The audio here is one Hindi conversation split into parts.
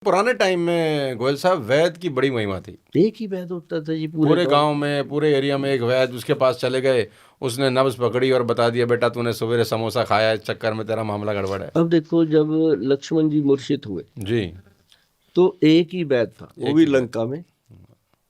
पुराने टाइम में गोयल साहब वैद की बड़ी महिमा थी। एक ही वैद होता था जी पूरे गांव में, पूरे एरिया में एक वैद, उसके पास चले गए, उसने नब्ज पकड़ी और बता दिया बेटा तूने सवेरे समोसा खाया, इस चक्कर में तेरा मामला गड़बड़ है। अब देखो जब लक्ष्मण जी मूर्छित हुए जी। तो एक ही वैद था, वो एक भी ही वैद। लंका में।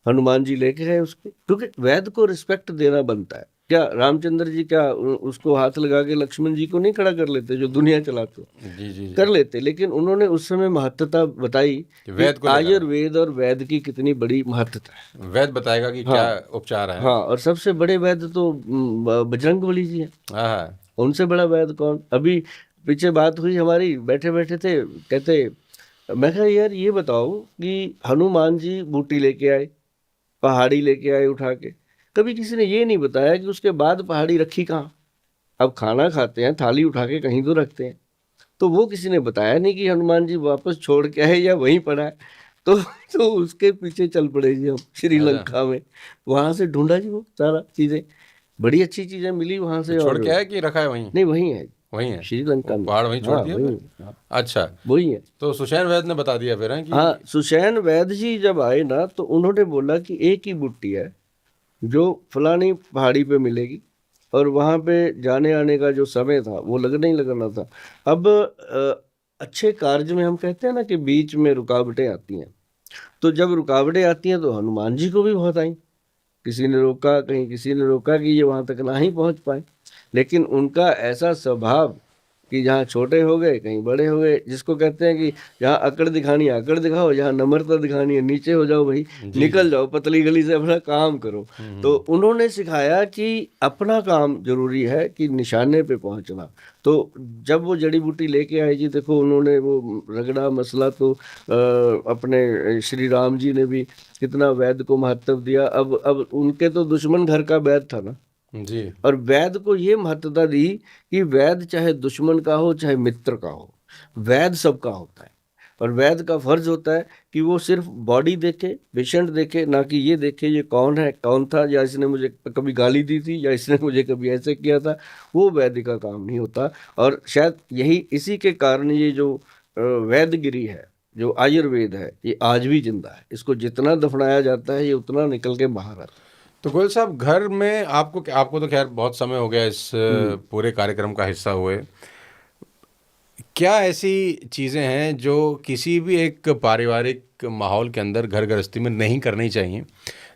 हनुमान जी लेके गए उसके, क्योंकि वैद को रिस्पेक्ट देना बनता है। क्या रामचंद्र जी क्या उसको हाथ लगा के लक्ष्मण जी को नहीं खड़ा कर लेते, जो दुनिया चलाते जी जी जी। कर लेते, लेकिन उन्होंने उस समय महत्वता बताई कि कि वैद को लेकर आयुर्वेद और वैद की कितनी बड़ी महत्ता है। वैद बताएगा कि क्या हाँ उपचार है। हाँ, और सबसे बड़े वैद तो बजरंगबली जी हैं। हाँ उनसे बड़ा वैद कौन। अभी पीछे बात हुई हमारी, बैठे बैठे थे, कहते, मैं कहा यार ये बताओ कि हनुमान जी बूटी लेके आए, पहाड़ी लेके आए उठा के, कभी किसी ने ये नहीं बताया कि उसके बाद पहाड़ी रखी कहाँ। अब खाना खाते हैं, थाली उठा के कहीं तो रखते हैं, तो वो किसी ने बताया नहीं कि हनुमान जी वापस छोड़ के आए या वहीं पड़ा है। तो तो उसके पीछे चल पड़े जी हम अच्छा। श्रीलंका में। वहां से ढूंढा जी वो सारा चीजें, बड़ी अच्छी चीजें मिली वहां तो से। छोड़ और के आया कि रखा है वहीं? नहीं, वही है वहीं है। वो श्रीलंका में। पहाड़ वहीं छोड़ हाँ दिया वही फिर? है, हाँ, अच्छा। वही है। तो सुषैण वैद ने बता दिया फिर, है कि? हाँ, सुषैण वैद्य जी जब आए ना तो उन्होंने बोला कि एक ही बुट्टी है जो फलानी पहाड़ी पे मिलेगी, और वहां पे जाने आने का जो समय था वो लगना ही लगना था। अब अच्छे कार्य में हम कहते हैं ना कि बीच में रुकावटें आती हैं, तो जब रुकावटें आती हैं तो हनुमान जी को भी बहुत आई। किसी ने रोका, कहीं किसी ने रोका कि ये वहां तक ना ही पहुंच पाए, लेकिन उनका ऐसा स्वभाव कि जहाँ छोटे हो गए कहीं बड़े हो गए, जिसको कहते हैं कि जहाँ अकड़ दिखानी है अकड़ दिखाओ, जहाँ नम्रता दिखानी है नीचे हो जाओ भाई, जी जी। निकल जाओ पतली गली से, अपना काम करो। तो हम्म। उन्होंने सिखाया कि अपना काम जरूरी है, कि निशाने पे पहुंचना। तो जब वो जड़ी बूटी लेके आए जी, देखो उन्होंने वो रगड़ा मसला, तो अपने श्री राम जी ने भी कितना वैद को महत्व दिया। अब उनके तो दुश्मन घर का वैद था ना, जी। और वैद को ये महत्वता दी कि वैद चाहे दुश्मन का हो चाहे मित्र का हो, वैद सबका होता है। और वैद का फर्ज होता है कि वो सिर्फ बॉडी देखे, पेशेंट देखे, ना कि ये देखे ये कौन है कौन था, या इसने मुझे कभी गाली दी थी, या इसने मुझे कभी ऐसे किया था। वो वैद का काम नहीं होता। और शायद यही इसी के कारण ये जो वैदगिरी है, जो आयुर्वेद है, ये आज भी जिंदा है। इसको जितना दफनाया जाता है ये उतना निकल के बाहर आता है। तो गोयल साहब, घर में आपको तो खैर बहुत समय हो गया इस हम्म। पूरे कार्यक्रम का हिस्सा हुए। क्या ऐसी चीज़ें हैं जो किसी भी एक पारिवारिक माहौल के अंदर घर गृहस्थी में नहीं करनी चाहिए?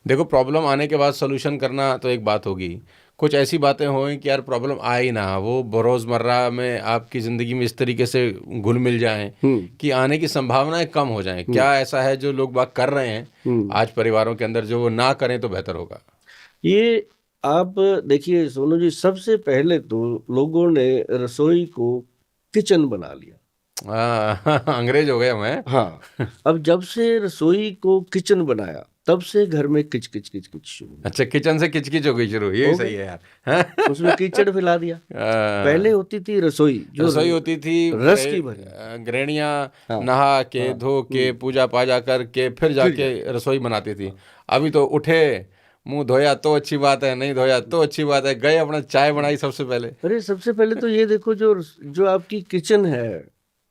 देखो, प्रॉब्लम आने के बाद सॉल्यूशन करना तो एक बात होगी, कुछ ऐसी बातें हों कि यार प्रॉब्लम आए ही ना, वो रोज़मर्रा में आपकी ज़िंदगी में इस तरीके से घुल मिल जाएं हम्म। कि आने की संभावनाएं कम हो जाएं। हम्म। क्या ऐसा है जो लोग बात कर रहे हैं हम्म। आज परिवारों के अंदर, जो वो ना करें तो बेहतर होगा? ये आप देखिए सोनू जी, सबसे पहले तो लोगों ने रसोई को किचन बना लिया। अंग्रेज हो गए हम हैं। हाँ, अब जब से रसोई को किचन बनाया तब से घर में किच किच किच किच शुरू हुई। अच्छा, किचन से किचकिच हो गई शुरू, ये भी हो सही गई, है यार। उसमें कीचड़ फैला दिया। पहले होती थी रसोई जो रसोई होती थी, रस की भरी। गृहणियाँ हाँ नहा के हाँ। धो के पूजा पाजा करके फिर फिर जाके जाके। रसोई बनाती थी। हाँ। अभी तो उठे, मुंह धोया तो अच्छी बात है, नहीं धोया तो अच्छी बात है, गए अपना चाय बनाई सबसे पहले। अरे सबसे पहले तो ये देखो, जो जो आपकी किचन है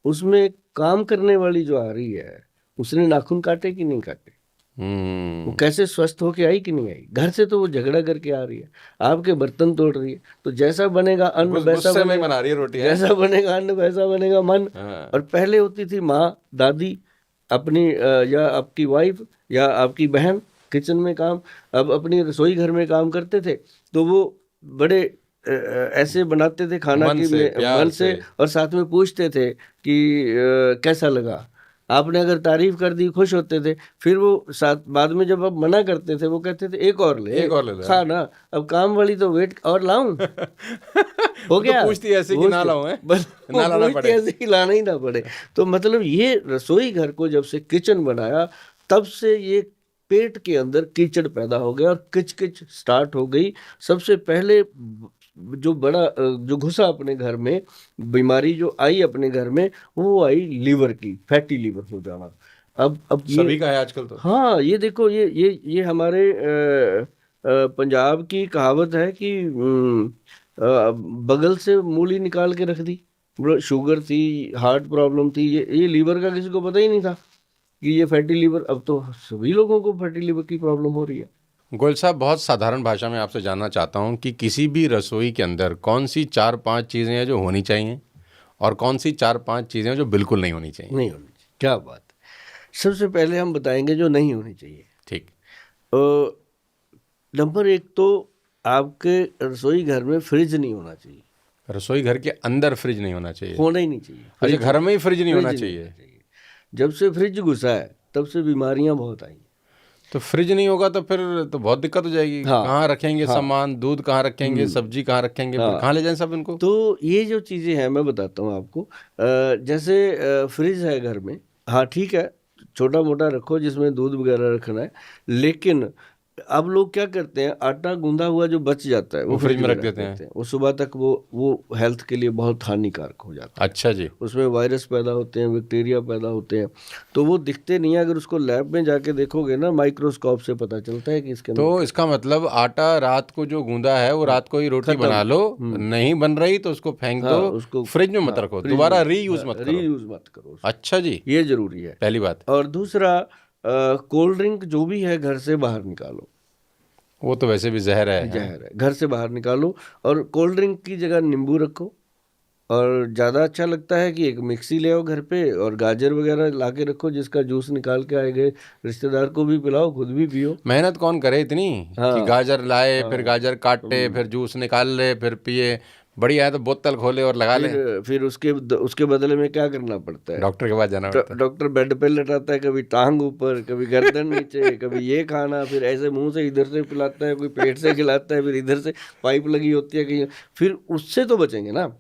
उसमें काम करने वाली जो आ रही है, उसने नाखून काटे कि नहीं काटे, वो हम्म। कैसे स्वस्थ होके आई कि नहीं आई। घर से तो वो झगड़ा करके आ रही है, आपके बर्तन तोड़ रही है। तो जैसा बनेगा अन्न वैसा गुस्से में बनेगा, बना रही है रोटी है। जैसा बनेगा अन्न वैसा बनेगा मन। हाँ। और पहले होती थी माँ, दादी अपनी या आपकी वाइफ या आपकी बहन किचन में काम, अब अपनी रसोई घर में काम करते थे। तो वो बड़े ऐसे बनाते थे खाना मन कि से, प्यार मन से। से, और साथ में पूछते थे कि कैसा लगा। आपने अगर तारीफ कर दी खुश होते थे, फिर वो साथ बाद में जब आप मना करते थे वो कहते थे एक और ले, एक और ले लो। खा ना। अब काम वाली तो वेट और लाऊं, हो वो तो गया। पूछती है ऐसे कि ना पूछते, लाऊं, है बस वो ना लाना पूछते पड़े। ऐसे कि लाना ही ना पड़े। तो मतलब ये रसोई घर को जब से किचन बनाया तब से ये पेट के अंदर कीचड़ पैदा हो गया और किच किच स्टार्ट हो गई। सबसे पहले जो बड़ा जो घुसा अपने घर में, बीमारी जो आई अपने घर में, वो आई लीवर की, फैटी लीवर हो जाना। अब ये, सभी का है आजकल तो। हाँ ये देखो, ये हमारे पंजाब की कहावत है कि बगल से मूली निकाल के रख दी। शुगर थी, हार्ट प्रॉब्लम थी, ये लीवर का किसी को पता ही नहीं था। कि ये फैटी लीवर, अब तो सभी लोगों को फैटी लीवर की प्रॉब्लम हो रही है। गोयल साहब, बहुत साधारण भाषा में आपसे जानना चाहता हूँ कि किसी भी रसोई के अंदर कौन सी 4-5 चीज़ें हैं जो होनी चाहिए और कौन सी 4-5 चीज़ें हैं जो बिल्कुल नहीं होनी चाहिए। नहीं होनी चाहिए, क्या बात है। सबसे पहले हम बताएंगे जो नहीं होनी चाहिए। ठीक। नंबर 1 तो आपके रसोई घर में फ्रिज नहीं होना चाहिए। रसोई घर के अंदर फ्रिज नहीं होना चाहिए। होना ही नहीं चाहिए। अच्छा, घर में ही फ्रिज नहीं होना फ्रिज चाहिए। जब से फ्रिज घुसा है तब से बीमारियां बहुत आई। तो फ्रिज नहीं होगा तो फिर तो बहुत दिक्कत हो जाएगी। हाँ, कहाँ रखेंगे सामान, दूध कहाँ रखेंगे, सब्जी कहाँ रखेंगे, फिर कहाँ ले जाएं सब इनको। तो ये जो चीज़ें हैं मैं बताता हूँ आपको। जैसे फ्रिज है घर में, हाँ ठीक है, छोटा मोटा रखो जिसमें दूध वगैरह रखना है, लेकिन अब लोग क्या करते हैं, आटा गूंदा हुआ जो बच जाता है वो फ्रिज में रख देते हैं। वो सुबह तक वो हेल्थ के लिए बहुत हानिकारक हो जाता है। अच्छा जी। उसमें वायरस पैदा होते हैं, बैक्टीरिया पैदा होते हैं, तो वो दिखते नहीं है। अगर उसको लैब में जाके देखोगे ना, माइक्रोस्कोप से पता चलता है कि इसके अंदर। तो इसका मतलब आटा रात को जो गूंदा है वो रात को ही रोटी बना लो, नहीं बन रही तो उसको फेंक दो, उसको फ्रिज में मत रखो, दोबारा रीयूज मत करो। उसको। अच्छा जी, ये जरूरी है, पहली बात। और दूसरा, कोल्ड ड्रिंक जो भी है घर से बाहर निकालो। वो तो वैसे भी जहर है। जहर है, घर से बाहर निकालो। और कोल्ड ड्रिंक की जगह नींबू रखो। और ज़्यादा अच्छा लगता है कि एक मिक्सी ले आओ घर पे और गाजर वगैरह ला के रखो, जिसका जूस निकाल के आए गए रिश्तेदार को भी पिलाओ, खुद भी पियो। मेहनत कौन करे इतनी कि गाजर लाए, फिर गाजर काटे, फिर जूस निकाल ले, फिर पिए। बढ़िया है तो बोतल खोले और लगा ले। फिर उसके बदले में क्या करना पड़ता है, डॉक्टर के पास जाना पड़ता है। डॉक्टर बेड पे लेटाता है, कभी टांग ऊपर, कभी गर्दन नीचे, कभी ये खाना, फिर ऐसे मुंह से इधर से पिलाता है, कोई पेट से खिलाता है, फिर इधर से पाइप लगी होती है कहीं, फिर उससे तो बचेंगे ना।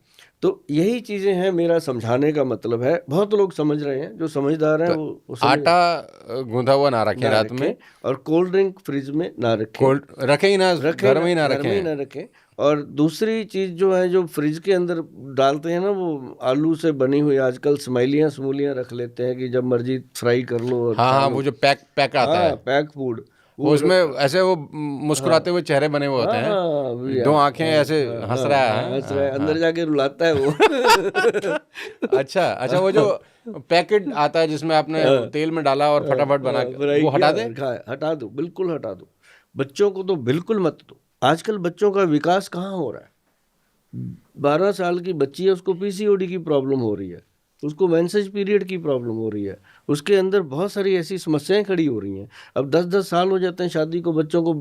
तो यही चीजें हैं, मेरा समझाने का मतलब है। बहुत लोग समझ रहे हैं, जो समझदार हैं वो आटा गूंधा हुआ ना रखें रात में, और कोल्ड ड्रिंक फ्रिज में ना रखें। कोल्ड रखें ही ना, घर में ही ना रखें। और दूसरी चीज जो है, जो फ्रिज के अंदर डालते हैं ना, वो आलू से बनी हुई आजकल स्माइलियाँ स्मूलियाँ रख लेते हैं कि जब मर्जी फ्राई कर लो और हाँ, वो जो पैक आता है, पैक फूड, उसमें ऐसे वो मुस्कुराते हुए चेहरे बने हुए होते हैं, 2 आंखें ऐसे हंस रहा है, अंदर जाके रुलाता है वो। अच्छा, वो जो पैकेट आता है जिसमें आपने तेल में डाला और फटाफट बना, वो हटा दे। हटा दो, बिल्कुल हटा दो। बच्चों को तो बिल्कुल मत दो। आजकल बच्चों का विकास कहाँ हो रहा है। 12 साल की बच्ची है, उसको पीसीओडी की प्रॉब्लम हो रही है, उसको मेंसेज पीरियड की प्रॉब्लम हो रही है, उसके अंदर बहुत सारी ऐसी समस्याएं खड़ी हो रही हैं। अब 10-10 साल हो जाते हैं शादी को, बच्चों को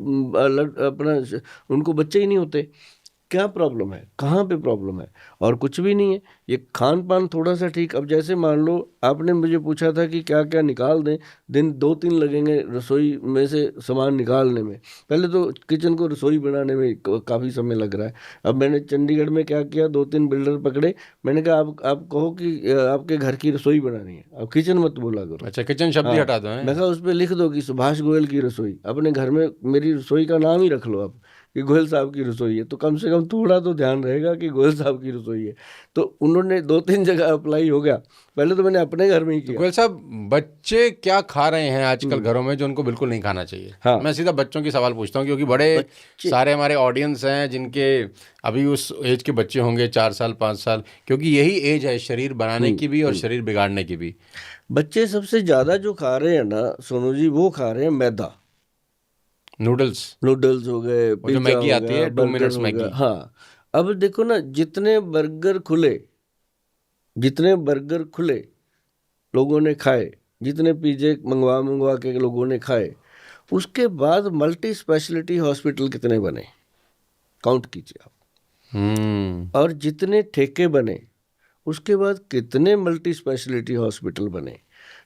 अपना उनको बच्चे ही नहीं होते। क्या प्रॉब्लम है, कहाँ पे प्रॉब्लम है? और कुछ भी नहीं है, ये खान पान थोड़ा सा ठीक। अब जैसे मान लो आपने मुझे पूछा था कि क्या क्या निकाल दें, दिन 2-3 लगेंगे रसोई में से सामान निकालने में। पहले तो किचन को रसोई बनाने में काफ़ी समय लग रहा है। अब मैंने चंडीगढ़ में क्या किया, 2-3 बिल्डर पकड़े, मैंने कहा आप कहो कि आपके घर की रसोई बनानी है, अब किचन मत बोला करो। अच्छा, किचन शब्द ही हटा दो। मैं कहा उस पर लिख दो कि सुभाष गोयल की रसोई, अपने घर में मेरी रसोई का नाम ही रख लो आप कि गोयल साहब की रसोई है, तो कम से कम थोड़ा तो ध्यान रहेगा कि गोयल साहब की रसोई है। तो उन्होंने 2-3 जगह अप्लाई हो गया। पहले तो मैंने अपने घर में ही किया। गोयल साहब, बच्चे क्या खा रहे हैं आजकल घरों में जो उनको बिल्कुल नहीं खाना चाहिए? हाँ। मैं सीधा बच्चों की सवाल पूछता हूँ, क्योंकि बड़े सारे हमारे ऑडियंस हैं जिनके अभी उस एज के बच्चे होंगे, 4 साल 5 साल, क्योंकि यही एज है शरीर बनाने की भी और शरीर बिगाड़ने की भी। बच्चे सबसे ज़्यादा जो खा रहे हैं ना सोनू जी, वो खा रहे हैं मैदा। नूडल्स हो गए, जो मैगी आती है 2 मिनट्स मैगी। हाँ, अब देखो ना, जितने बर्गर खुले लोगों ने खाए, जितने पिज्जे मंगवा के लोगों ने खाए, उसके बाद मल्टी स्पेशलिटी हॉस्पिटल कितने बने, काउंट कीजिए आप। और जितने ठेके बने, उसके बाद कितने मल्टी स्पेशलिटी हॉस्पिटल बने।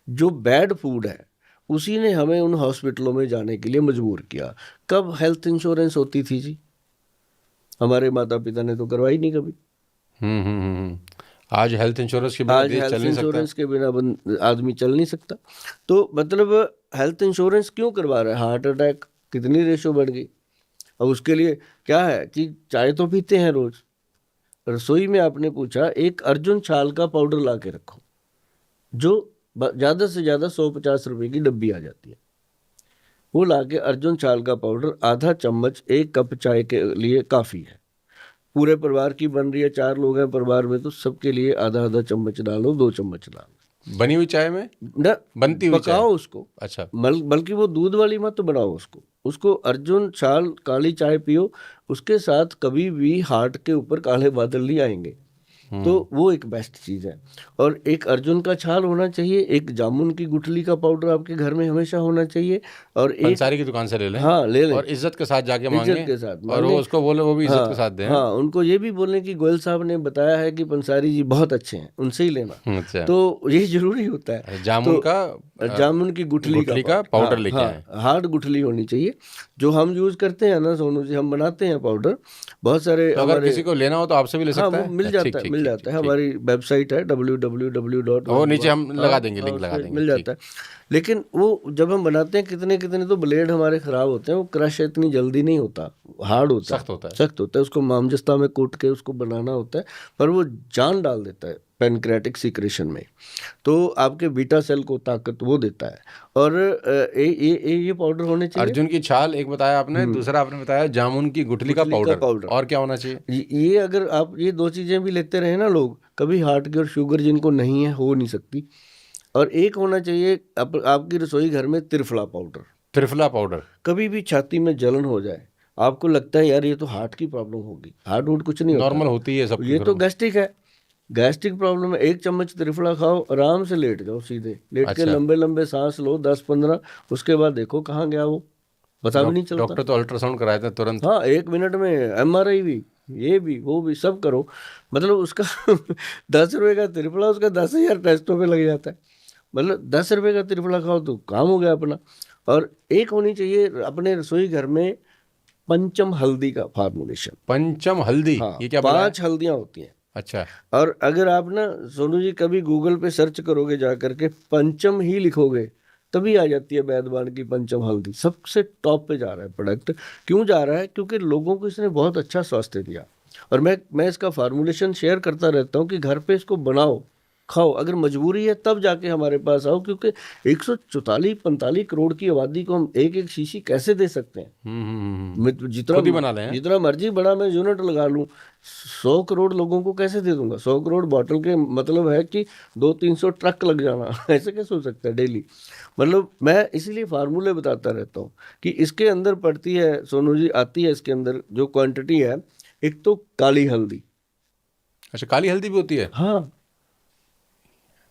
जो बैड फूड है उसी ने हमें उन हॉस्पिटलों में जाने के लिए मजबूर किया। कब हेल्थ इंश्योरेंस होती थी जी? हमारे माता पिता ने तो करवाई नहीं कभी। आज हेल्थ इंश्योरेंस के बिना आदमी चल नहीं सकता। तो मतलब हेल्थ इंश्योरेंस क्यों करवा रहा है? हार्ट अटैक कितनी रेशो बढ़ गई। अब उसके लिए क्या है कि चाय तो पीते हैं रोज, रसोई में आपने पूछा, एक अर्जुन छाल का पाउडर ला के रखो, जो ज़्यादा से ज़्यादा 150 रुपये की डब्बी आ जाती है। वो ला के अर्जुन छाल का पाउडर आधा चम्मच 1 कप चाय के लिए काफ़ी है। पूरे परिवार की बन रही है, 4 लोग हैं परिवार में, तो सबके लिए आधा आधा चम्मच डालो, 2 चम्मच डालो। बनी हुई चाय में, न बनती हुई चाय। पकाओ उसको, अच्छा, बल्कि वो दूध वाली मत बनाओ उसको अर्जुन छाल काली चाय पियो, उसके साथ कभी भी हार्ट के ऊपर काले बादल नहीं आएंगे। तो वो एक बेस्ट चीज है। और एक अर्जुन का छाल होना चाहिए, एक जामुन की गुठली का पाउडर आपके घर में हमेशा होना चाहिए, और एक पंसारी की दुकान से ले लें, हाँ ले लें, और इज्जत के साथ जाके इज्जत मांगे, के साथ और वो मांगे। उसको बोले, वो भी इज्जत के साथ हाँ दें। हाँ, उनको ये भी बोलें कि गोयल साहब ने बताया है कि पंसारी जी बहुत अच्छे हैं, उनसे ही लेना। अच्छा, तो ये जरूरी होता है। जामुन तो का जामुन की गुठली का पाउडर लेके आए। हाँ, हार्ड गुठली होनी चाहिए। जो हम यूज करते हैं ना सोनू जी, हम बनाते हैं पाउडर बहुत सारे तो अगर हमारे। किसी को लेना हो तो आपसे भी ले हाँ सकता वो है? मिल जाता है, मिल जाता है। हमारी वेबसाइट है www. वो नीचे हम लगा देंगे, हाँ, लिंक लगा उसमें देंगे, मिल ठीक। जाता है। लेकिन वो जब हम बनाते हैं कितने कितने तो ब्लेड हमारे खराब होते हैं, वो क्रश इतनी जल्दी नहीं होता, हार्ड होता है, सख्त होता है। सख्त होता है, उसको मामजस्ता में कूट के उसको बनाना होता है, पर वो जान डाल देता है पेनक्रेटिक सीक्रेशन में। तो आपके बीटा सेल को ताकत वो देता है। और ये पाउडर होने चाहिए। अर्जुन की छाल एक बताया आपने, दूसरा आपने बताया जामुन की गुठली का पाउडर, और क्या होना चाहिए? ये अगर आप ये दो चीजें भी लेते रहे ना लोग, कभी हार्ट की और शुगर जिनको नहीं है हो नहीं सकती। और एक होना चाहिए आपकी रसोई घर में त्रिफला पाउडर। त्रिफला पाउडर, कभी भी छाती में जलन हो जाए, आपको लगता है यार ये तो हार्ट की प्रॉब्लम होगी, हार्ट वुड कुछ नहीं होता, नॉर्मल होती है सबके ये घरों तो में। गैस्ट्रिक है, गैस्ट्रिक प्रॉब्लम है। एक चम्मच त्रिफला खाओ, आराम से लेट जाओ, सीधे लेट के अच्छा, लंबे लंबे सांस लो 10-15, उसके बाद देखो कहाँ गया वो, पता भी नहीं चलता। डॉक्टर तो अल्ट्रासाउंड कराए थे तुरंत। हाँ 1 मिनट में MRI भी, ये भी वो भी सब करो, मतलब उसका 10 रुपए का त्रिफला उसका 10,000 टेस्टों पे लग जाता है। मतलब 10 रुपए का त्रिफला खाओ तो काम हो गया अपना। और एक होनी चाहिए अपने रसोई घर में पंचम हल्दी का फार्मूलेशन। पंचम हल्दी, हाँ, ये क्या बोला है? 5 हल्दियां होती हैं। अच्छा, और अगर आप ना सोनू जी कभी गूगल पे सर्च करोगे जा करके, पंचम ही लिखोगे, तभी आ जाती है वैद्यवान की पंचम हल्दी, सबसे टॉप पे जा रहा है प्रोडक्ट। क्यों जा रहा है? क्योंकि लोगों को इसने बहुत अच्छा स्वास्थ्य दिया। और मैं इसका फार्मूलेशन शेयर करता रहता हूँ कि घर पे इसको बनाओ, खाओ, अगर मजबूरी है तब जाके हमारे पास आओ, क्योंकि 144-45 करोड़ की आबादी को हम एक एक शीशी कैसे दे सकते हैं? जितना खुद ही बना लें, हैं? जितना मर्जी बड़ा मैं यूनिट लगा लूं, 100 करोड़ लोगों को कैसे दे दूंगा? 100 करोड़ बॉटल के मतलब है कि 200-300 ट्रक लग जाना। ऐसे कैसे हो सकता है डेली? मतलब मैं इसीलिए फार्मूले बताता रहता हूँ कि इसके अंदर पड़ती है सोनू जी, आती है इसके अंदर जो क्वांटिटी है, एक तो काली हल्दी। अच्छा, काली हल्दी भी होती है? हाँ,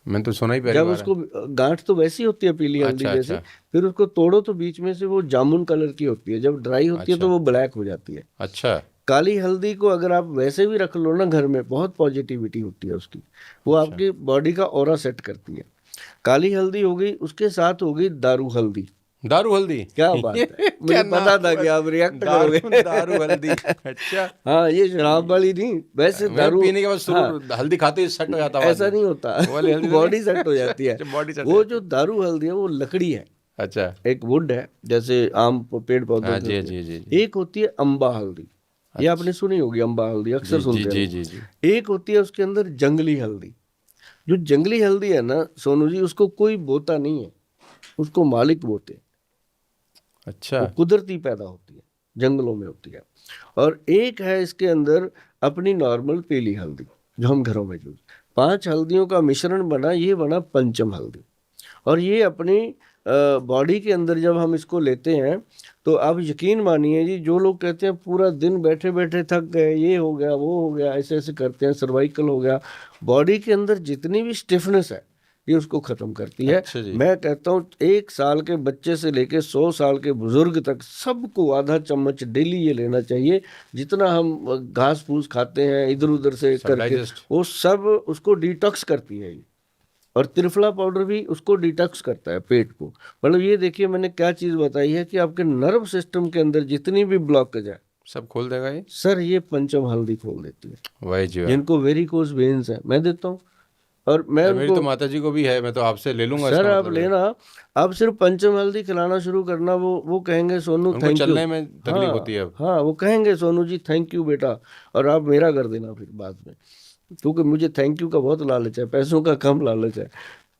मैंने तो सुना ही पहली जब बार उसको है। गांठ तो वैसी होती है पीली हल्दी अच्छा, जैसी, अच्छा, फिर उसको तोड़ो तो बीच में से वो जामुन कलर की होती है, जब ड्राई होती है तो अच्छा, वो ब्लैक हो जाती है। अच्छा, काली हल्दी को अगर आप वैसे भी रख लो ना घर में, बहुत पॉजिटिविटी होती है उसकी, वो अच्छा। आपकी बॉडी का ऑरा सेट करती है। काली हल्दी हो गई, उसके साथ हो गई दारू हल्दी। दारू हल्दी। क्या बात है, क्या मुझे पता नाम था हुआ? कि आप रिएक्ट दारू, करोगे। दारू हल्दी। अच्छा, हाँ, ये शराब वाली नहीं, वैसे मैं दारू। पीने के बाद हाँ, शुरू हल्दी खाते ही सेट हो जाता है ऐसा आदमी। नहीं होता, वो वाली हल्दी तो बॉडी नहीं? सेट हो जाती है। अच्छा, बॉडी सेट हो वो जाती जो है। दारू हल्दी है वो लकड़ी है, अच्छा, एक वुड है, जैसे आम पेड़ पौधों हाँ से जी, होती जी, है। जी, जी। एक होती है अम्बा हल्दी, ये आपने अच्छा, सुनी होगी, अम्बा हल्दी जी, अक्सर जी, सुनते हैं जी, लोग। जी, जी। एक होती है उसके अंदर जंगली हल्दी। जो जंगली हल्दी है ना सोनू जी, उसको कोई बोता नहीं है, उसको मालिक बोते हैं। अच्छा, वो कुदरती पैदा होती है, जंगलों में होती है। और एक है इसके अंदर अपनी नॉर्मल पीली हल्दी, जो हम घरों में यूज, 5 हल्दियों का मिश्रण बना, ये बना पंचम हल्दी। और ये अपनी बॉडी के अंदर जब हम इसको लेते हैं, तो आप यकीन मानिए जी, जो लोग कहते हैं पूरा दिन बैठे बैठे थक गए, ये हो गया वो हो गया, ऐसे ऐसे करते हैं, सर्वाइकल हो गया, बॉडी के अंदर जितनी भी स्टिफनेस है ये उसको ख़त्म करती है। अच्छा जी। मैं कहता हूँ 1 साल के बच्चे से लेके 100 साल के बुजुर्ग तक सबको आधा चम्मच डेली ये लेना चाहिए। जितना हम घास फूस खाते हैं इधर उधर से सब करके, डाइजेस्ट। वो सब उसको डिटॉक्स करती है ये। और त्रिफला पाउडर भी उसको डिटॉक्स करता है पेट को। मतलब ये देखिए मैंने क्या चीज़ बताई है कि आपके नर्व सिस्टम के अंदर जितनी भी ब्लॉकेज है, सब खोल देगा ये? सर ये पंचम हल्दी खोल देती है। वाह जी वाह। जिनको वेरिकोज वेन्स है मैं देता हूँ, और मैं मेरी तो उनको, माता जी को भी है, मैं तो आपसे ले लूंगा, सर इसका आप मतलब है। लेना, आप सिर्फ पंचम हल्दी खिलाना शुरू करना, वो कहेंगे सोनू उनको थैंक यू। चलने में तकलीफ होती है हाँ अब। हाँ, वो कहेंगे सोनू जी थैंक यू बेटा, और आप मेरा कर देना फिर बाद में, क्योंकि मुझे थैंक यू का बहुत लालच है, पैसों का कम लालच है।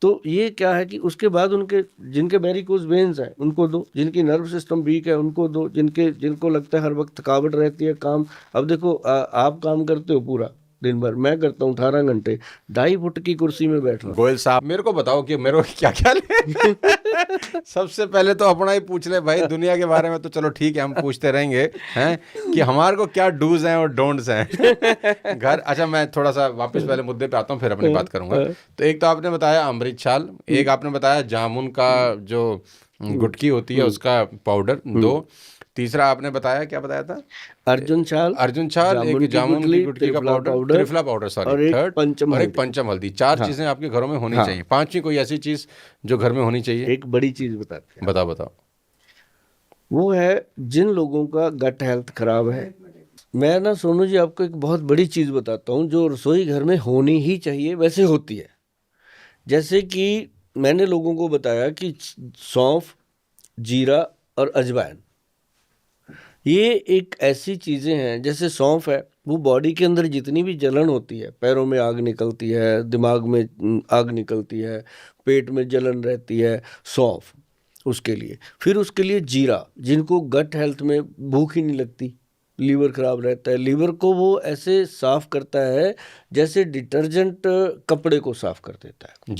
तो ये क्या है कि उसके बाद उनके जिनके वेरिकोज वेन्स हैं उनको दो, जिनकी नर्व सिस्टम वीक है उनको दो, जिनको लगता है हर वक्त थकावट रहती है काम। अब देखो आप काम करते हो पूरा, दिन भर, मैं करता हूँ 18 घंटे 2.5 फुट की कुर्सी में बैठ रहा हूँ। गोयल साहब मेरे को बताओ कि मेरे को क्या क्या ले सबसे पहले तो अपना ही पूछ ले भाई, दुनिया के बारे में तो चलो ठीक है हम पूछते रहेंगे हैं कि हमारे को क्या डूज हैं और डोंट्स हैं घर। अच्छा मैं थोड़ा सा वापस पहले मुद्दे पे आता हूँ फिर अपनी बात करूंगा। तो एक तो आपने बताया अमृत छाल, एक आपने बताया जामुन का जो गुटकी होती है उसका पाउडर, 2, तीसरा आपने बताया क्या बताया था? अर्जुन छाल, एक जामुन की गुटकी का पाउडर, त्रिफला पाउडर सॉरी, और एक थर्ड, पंचम और एक हल्दी। पंचम हल्दी। 4 चीजें आपके घरों में होनी चाहिए। 5वीं कोई ऐसी चीज जो घर में होनी चाहिए? एक बड़ी चीज बताते हैं, बताओ। वो है जिन लोगों का गट हेल्थ खराब है। मैं ना सोनू जी आपको एक बहुत बड़ी चीज बताता हूँ जो रसोई घर में होनी ही चाहिए, वैसे होती है। जैसे कि मैंने लोगों को बताया कि सौंफ, जीरा और अजवाइन, ये एक ऐसी चीज़ें हैं। जैसे सौंफ है, वो बॉडी के अंदर जितनी भी जलन होती है, पैरों में आग निकलती है, दिमाग में आग निकलती है, पेट में जलन रहती है, सौंफ उसके लिए। फिर उसके लिए जीरा, जिनको गट हेल्थ में भूख ही नहीं लगती, लीवर खराब रहता है, लीवर को वो ऐसे साफ करता है जैसे डिटर्जेंट कपड़े को साफ कर देता है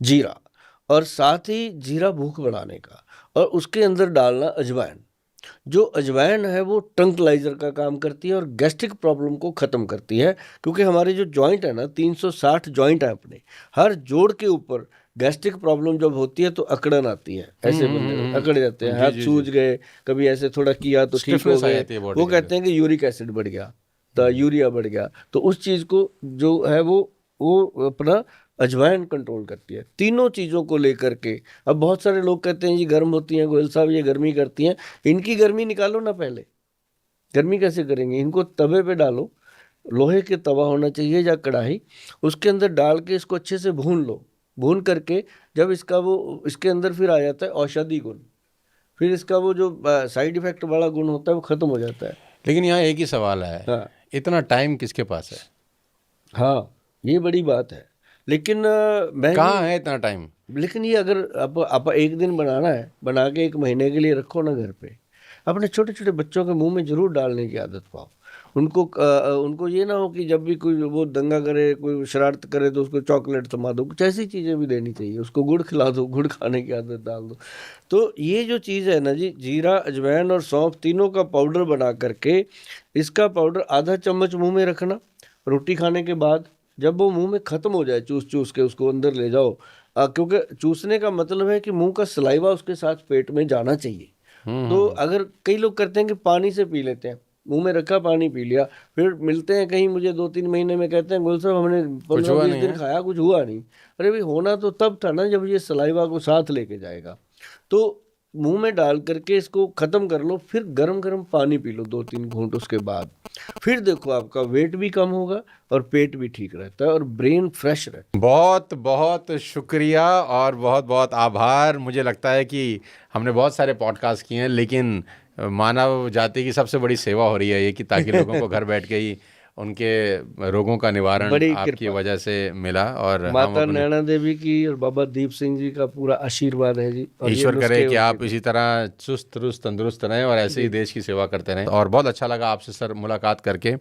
जीरा। और साथ ही जीरा भूख बढ़ाने का, और उसके अंदर डालना अजवाइन। जो अजवाइन है वो ट्रंकलाइजर का काम करती है और गैस्ट्रिक प्रॉब्लम को ख़त्म करती है। क्योंकि हमारे जो जॉइंट है ना, 360 जॉइंट है अपने, हर जोड़ के ऊपर गैस्ट्रिक प्रॉब्लम जब होती है तो अकड़न आती है, ऐसे बंदे अकड़ जाते हैं, हाथ सूज गए, कभी ऐसे थोड़ा किया तो ठीक हो गए। वो कहते हैं कि यूरिक एसिड बढ़ गया, तो यूरिया बढ़ गया। तो उस चीज़ को जो है वो अपना अजवाइन कंट्रोल करती है। तीनों चीज़ों को लेकर के अब बहुत सारे लोग कहते हैं जी गर्म होती हैं गोयल साहब, ये गर्मी करती हैं। इनकी गर्मी निकालो ना, पहले गर्मी कैसे करेंगे? इनको तवे पे डालो, लोहे के तवा होना चाहिए या कढ़ाई, उसके अंदर डाल के इसको अच्छे से भून लो। भून करके जब इसके अंदर फिर आ जाता है औषधि गुण, फिर इसका वो जो साइड इफेक्ट वाला गुण होता है वो खत्म हो जाता है। लेकिन यहाँ एक ही सवाल है, हाँ, इतना टाइम किसके पास है? हाँ, ये बड़ी बात है। लेकिन मैं कहाँ है इतना टाइम? लेकिन ये अगर आप एक दिन बनाना है, बना के 1 महीने के लिए रखो ना घर पे, अपने छोटे छोटे बच्चों के मुंह में जरूर डालने की आदत पाओ। उनको ये ना हो कि जब भी कोई वो दंगा करे, कोई शरारत करे तो उसको चॉकलेट थमा दो, कुछ ऐसी चीज़ें भी देनी चाहिए। उसको गुड़ खिला दो, गुड़ खाने की आदत डाल दो। तो ये जो चीज़ है ना जी, जीरा, अजवाइन और सौंफ तीनों का पाउडर बना करके, इसका पाउडर आधा चम्मच मुंह में रखना रोटी खाने के बाद। जब वो मुंह में ख़त्म हो जाए, चूस चूस के उसको अंदर ले जाओ, क्योंकि चूसने का मतलब है कि मुंह का सलाइवा उसके साथ पेट में जाना चाहिए। तो अगर कई लोग करते हैं कि पानी से पी लेते हैं, मुंह में रखा पानी पी लिया, फिर मिलते हैं कहीं मुझे 2-3 महीने में, कहते हैं गोल साहब हमने 15-20 दिन खाया, कुछ हुआ नहीं। अरे भाई, होना तो तब था ना जब ये सलाइवा को साथ लेके जाएगा। तो मुंह में डाल करके इसको ख़त्म कर लो, फिर गरम गरम पानी पी लो 2-3 घूंट, उसके बाद फिर देखो आपका वेट भी कम होगा और पेट भी ठीक रहता है और ब्रेन फ्रेश रहता है। बहुत बहुत शुक्रिया और बहुत बहुत आभार। मुझे लगता है कि हमने बहुत सारे पॉडकास्ट किए हैं, लेकिन मानव जाति की सबसे बड़ी सेवा हो रही है ये कि ताकि लोगों को घर बैठ के ही उनके रोगों का निवारण आपकी वजह से मिला। और माता नैना देवी की और बाबा दीप सिंह जी का पूरा आशीर्वाद है जी। और ईश्वर करे कि आप इसी तरह चुस्त दुरुस्त तंदुरुस्त रहें और ऐसे ही देश की सेवा करते रहें। और बहुत अच्छा लगा आपसे सर मुलाकात करके,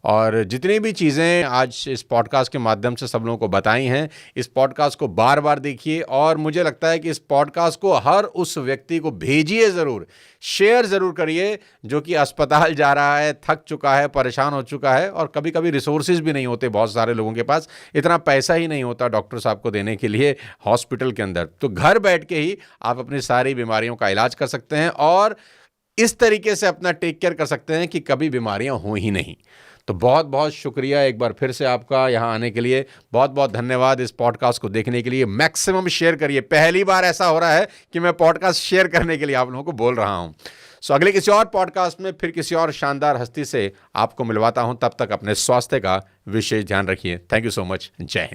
और जितनी भी चीज़ें आज इस पॉडकास्ट के माध्यम से सब लोगों को बताई हैं, इस पॉडकास्ट को बार बार देखिए। और मुझे लगता है कि इस पॉडकास्ट को हर उस व्यक्ति को भेजिए ज़रूर, शेयर ज़रूर करिए जो कि अस्पताल जा रहा है, थक चुका है, परेशान हो चुका है, और कभी कभी रिसोर्सेज भी नहीं होते बहुत सारे लोगों के पास, इतना पैसा ही नहीं होता डॉक्टर साहब को देने के लिए हॉस्पिटल के अंदर। तो घर बैठ के ही आप अपनी सारी बीमारियों का इलाज कर सकते हैं और इस तरीके से अपना टेक केयर कर सकते हैं कि कभी बीमारियां हो ही नहीं। तो बहुत बहुत शुक्रिया एक बार फिर से आपका यहाँ आने के लिए। बहुत बहुत धन्यवाद इस पॉडकास्ट को देखने के लिए। मैक्सिमम शेयर करिए। पहली बार ऐसा हो रहा है कि मैं पॉडकास्ट शेयर करने के लिए आप लोगों को बोल रहा हूँ। सो अगले किसी और पॉडकास्ट में फिर किसी और शानदार हस्ती से आपको मिलवाता हूँ। तब तक अपने स्वास्थ्य का विशेष ध्यान रखिए। Thank you so much. जय हिंद।